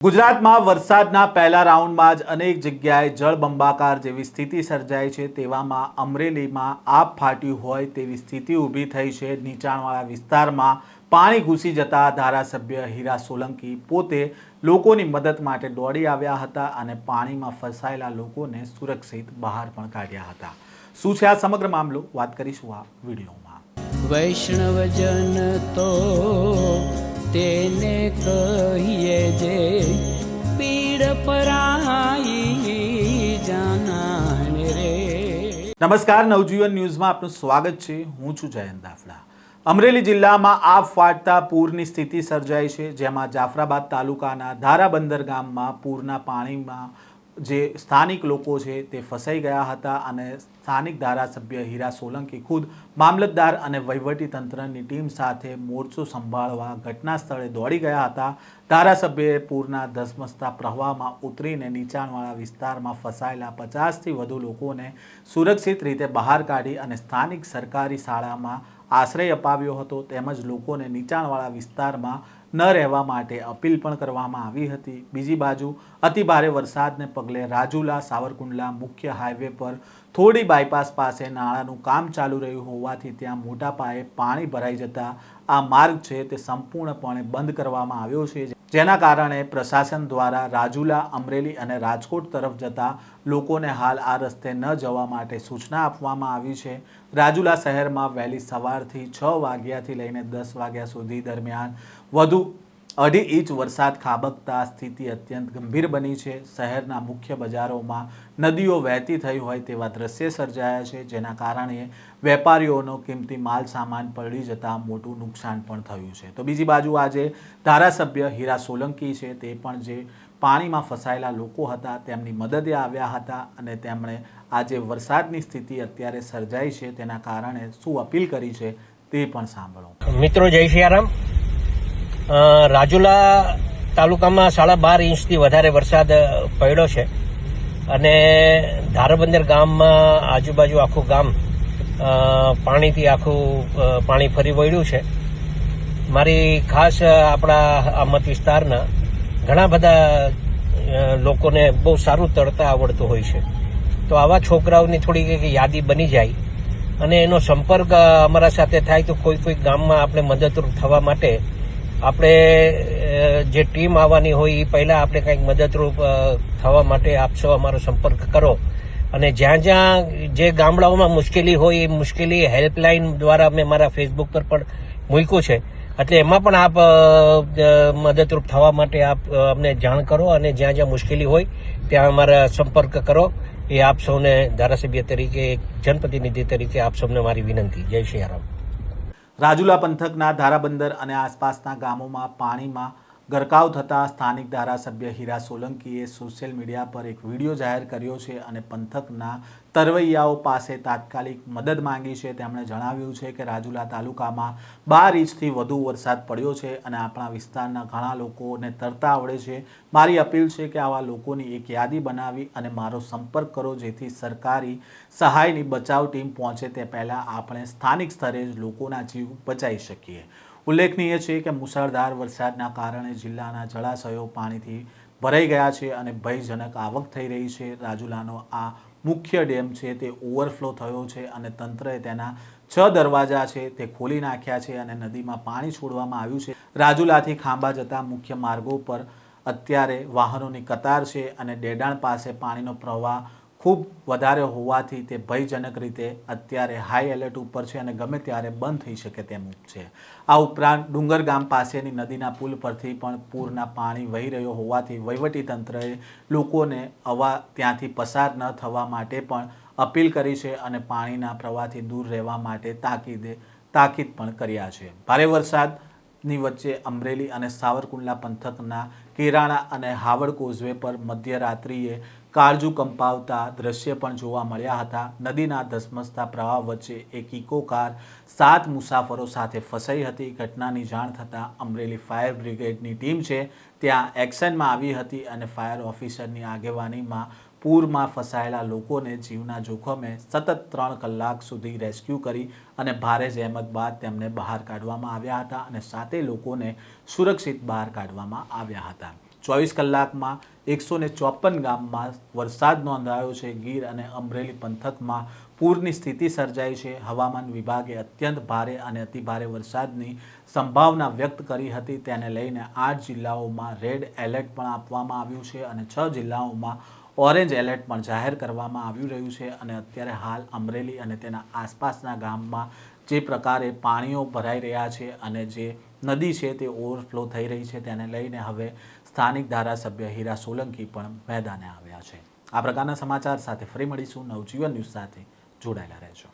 ગુજરાતમાં વરસાદના પહેલા રાઉન્ડમાં જ અનેક જગ્યાએ જળબંબાકાર જેવી સ્થિતિ સર્જાઈ છે। તેવામાં અમરેલીમાં આબ ફાટ્યું હોય તેવી સ્થિતિ ઊભી થઈ છે। નીચાણવાળા વિસ્તારમાં પાણી ઘૂસી જતા ધારાસભ્ય હીરા સોલંકી પોતે લોકોની મદદ માટે દોડી આવ્યા હતા અને પાણીમાં ફસાયેલા લોકોને સુરક્ષિત બહાર પણ કાઢ્યા હતા। શું છે આ સમગ્ર મામલો, વાત કરીશું આ વિડીયોમાં। વૈષ્ણવજન તો તેને કહીએ જે પીડ પરાઈ જાનાને રે। નમસ્કાર, નવજીવન ન્યૂઝમાં આપનું સ્વાગત છે। હું છું જયંત દાફડા। અમરેલી જિલ્લામાં આબ ફાટતા પૂરની સ્થિતિ સર્જાઈ છે, જેમાં જાફરાબાદ તાલુકાના ધારાબંદર ગામમાં પૂરના પાણીમાં જે સ્થાનિક લોકો છે તે ફસાઈ ગયા હતા અને સ્થાનિક ધારાસભ્ય હીરા સોલંકી ખુદ મામલતદાર અને વહીવટીતંત્રની ટીમ સાથે મોરચો સંભાળવા ઘટના સ્થળે દોડી ગયા હતા। ધારાસભ્યએ પૂરના ધસમસતા પ્રવાહમાં ઉતરીને નીચાણવાળા વિસ્તારમાં ફસાયેલા 50થી વધુ લોકોને સુરક્ષિત રીતે બહાર કાઢી અને સ્થાનિક સરકારી શાળામાં આશ્રય અપાવ્યો હતો, તેમજ લોકોને નીચાણવાળા વિસ્તારમાં ન રહેવા માટે અપીલ પણ કરવામાં આવી હતી। બીજી બાજુ અતિભારે વરસાદને પગલે રાજુલા સાવરકુંડલા મુખ્ય હાઈવે પર થોડી બાયપાસ પાસે નાળાનું કામ ચાલુ રહ્યું હોવાથી ત્યાં મોટા પાયે પાણી ભરાઈ જતા આ માર્ગ છે તે સંપૂર્ણપણે બંધ કરવામાં આવ્યો છે, જેના કારણે પ્રશાસન દ્વારા રાજુલા, અમરેલી અને રાજકોટ તરફ જતા લોકોને હાલ આ રસ્તે ન જવા માટે સૂચના આપવામાં આવી છે। રાજુલા શહેરમાં વહેલી સવારથી 6 વાગ્યાથી લઈને 10 વાગ્યા સુધી દરમિયાન વધુ 2.5 ઇંચ વરસાદ ખાબકતા સ્થિતિ અત્યંત ગંભીર બની છે। શહેરના મુખ્ય બજારોમાં નદીઓ વહેતી થઈ હોય તેવા દ્રશ્ય સર્જાયા છે, જેના કારણે વેપારીઓનો કિંમતી માલ સામાન પલળી જતા મોટું નુકસાન પણ થયું છે। તો બીજી બાજુ આજે ધારાસભ્ય હીરા સોલંકી છે તે પણ જે પાણીમાં ફસાયેલા લોકો હતા તેમની મદદે આવ્યા હતા અને તેમણે આજે વરસાદની સ્થિતિ અત્યારે સર્જાઈ છે તેના કારણે શું અપીલ કરી છે તે પણ સાંભળો। મિત્રો, જય સિયારામ। રાજુલા તાલુકામાં 12.5 ઇંચથી વધારે વરસાદ પડ્યો છે અને ધારાબંદર ગામમાં આજુબાજુ આખું ગામ પાણીથી પાણી ફરી વળ્યું છે। મારી ખાસ આપણા આ મત વિસ્તારના ઘણા બધા લોકોને બહુ સારું તરતા આવડતું હોય છે, તો આવા છોકરાઓની થોડી યાદી બની જાય અને એનો સંપર્ક અમારા સાથે થાય તો કોઈ ગામમાં આપણે મદદરૂપ થવા માટે આપણે જે ટીમ આવવાની હોય એ પહેલાં આપણે કંઈક મદદરૂપ થવા માટે આપ સૌ અમારો સંપર્ક કરો અને જ્યાં જ્યાં જે ગામડાઓમાં મુશ્કેલી હોય એ મુશ્કેલી હેલ્પલાઇન દ્વારા મેં મારા ફેસબુક પર પણ મૂક્યું છે, એટલે એમાં પણ આપ મદદરૂપ થવા માટે આપ અમને જાણ કરો અને જ્યાં જ્યાં મુશ્કેલી હોય ત્યાં અમારા સંપર્ક કરો। એ આપ સૌને ધારાસભ્ય તરીકે, એક જનપ્રતિનિધિ તરીકે આપ સૌને મારી વિનંતી। જય સિયારામ। રાજુલા પંથકના ધારાબંદર અને આસપાસના ગામોમાં પાણીમાં ગરકાવ થતા સ્થાનિક ધારાસભ્ય હીરા સોલંકીએ સોશિયલ મીડિયા પર એક વિડીયો જાહેર કર્યો છે અને પંથકના તરવૈયાઓ પાસે તાત્કાલિક મદદ માંગી છે। તેમણે જણાવ્યું છે કે રાજુલા તાલુકામાં 12 ઇંચથી વધુ વરસાદ પડ્યો છે અને આપણા વિસ્તારના ઘણા લોકોને તરતા આવડે છે। મારી અપીલ છે કે આવા લોકોની એક યાદી બનાવી અને મારો સંપર્ક કરો, જેથી સરકારી સહાયની બચાવ ટીમ પહોંચે તે પહેલાં આપણે સ્થાનિક સ્તરે જ લોકોના જીવ બચાવી શકીએ। ઉલ્લેખનીય છે કે મુશળધાર વરસાદના કારણે જિલ્લાના જળાશયો પાણીથી ભરાઈ ગયા છે અને ભયજનક આવક થઈ રહી છે। રાજુલાનો આ મુખ્ય ડેમ છે તે ઓવરફ્લો થયો છે અને તંત્રએ તેના 6 દરવાજા છે તે ખોલી નાખ્યા છે અને નદીમાં પાણી છોડવામાં આવ્યું છે। રાજુલાથી ખાંભા જતા મુખ્ય માર્ગો પર અત્યારે વાહનોની કતાર છે અને ડેડાણ પાસે પાણીનો પ્રવાહ ખૂબ વધારે હોવાથી તે ભયજનક રીતે અત્યારે હાઈ એલર્ટ ઉપર છે અને ગમે ત્યારે બંધ થઈ શકે તેમ છે। આ ઉપરાંત ડુંગર ગામ પાસેની નદીના પુલ પરથી પણ પૂરના પાણી વહી રહ્યો હોવાથી વહીવટીતંત્રએ લોકોને ત્યાંથી પસાર ન થવા માટે પણ અપીલ કરી છે અને પાણીના પ્રવાહથી દૂર રહેવા માટે તાકીદ પણ કર્યા છે। ભારે વરસાદની વચ્ચે અમરેલી અને સાવરકુંડલા પંથકના કેરાણા અને હાવડ કોઝવે પર મધ્યરાત્રિએ કાળજુ કંપાવતા દ્રશ્ય પણ જોવા મળ્યા હતા। નદીના ધસમસતા પ્રવાહ વચ્ચે એક ઇકો કાર 7 મુસાફરો સાથે ફસાઈ હતી। ઘટનાની જાણ થતાં અમરેલી ફાયર બ્રિગેડની ટીમ છે ત્યાં એક્શનમાં આવી હતી અને ફાયર ઓફિસરની આગેવાનીમાં પૂરમાં ફસાયેલા લોકોને જીવના જોખમે સતત 3 કલાક સુધી રેસ્ક્યુ કરી અને ભારે જહેમત બાદ તેમને બહાર કાઢવામાં આવ્યા હતા અને 7 લોકોને સુરક્ષિત બહાર કાઢવામાં આવ્યા હતા। 24 કલાકમાં 154 ગામમાં વરસાદ નોંધાયો છે. ગીર અને અમરેલી પંથકમાં પૂરની સ્થિતિ સર્જાઈ છે. હવામાન વિભાગે અત્યંત ભારે અને અતિભારે વરસાદની સંભાવના વ્યક્ત કરી હતી. તેને લઈને 8 જિલ્લાઓમાં રેડ એલર્ટ પણ આપવામાં આવ્યું છે અને 6 જિલ્લાઓમાં ઓરેન્જ એલર્ટ પણ જાહેર કરવામાં આવી રહ્યું છે. અને અત્યારે હાલ અમરેલી અને તેના આસપાસના ગામમાં જે પ્રકારે પાણીઓ ભરાઈ રહ્યા છે અને જે નદી છે તે ઓવરફ્લો થઈ રહી છે, તેને લઈને હવે સ્થાનિક ધારાસભ્ય હીરા સોલંકી પણ મેદાને આવ્યા છે. આ પ્રકારના સમાચાર સાથે ફરી મળીશું. નવજીવન ન્યૂઝ સાથે જોડાયેલા રહેજો.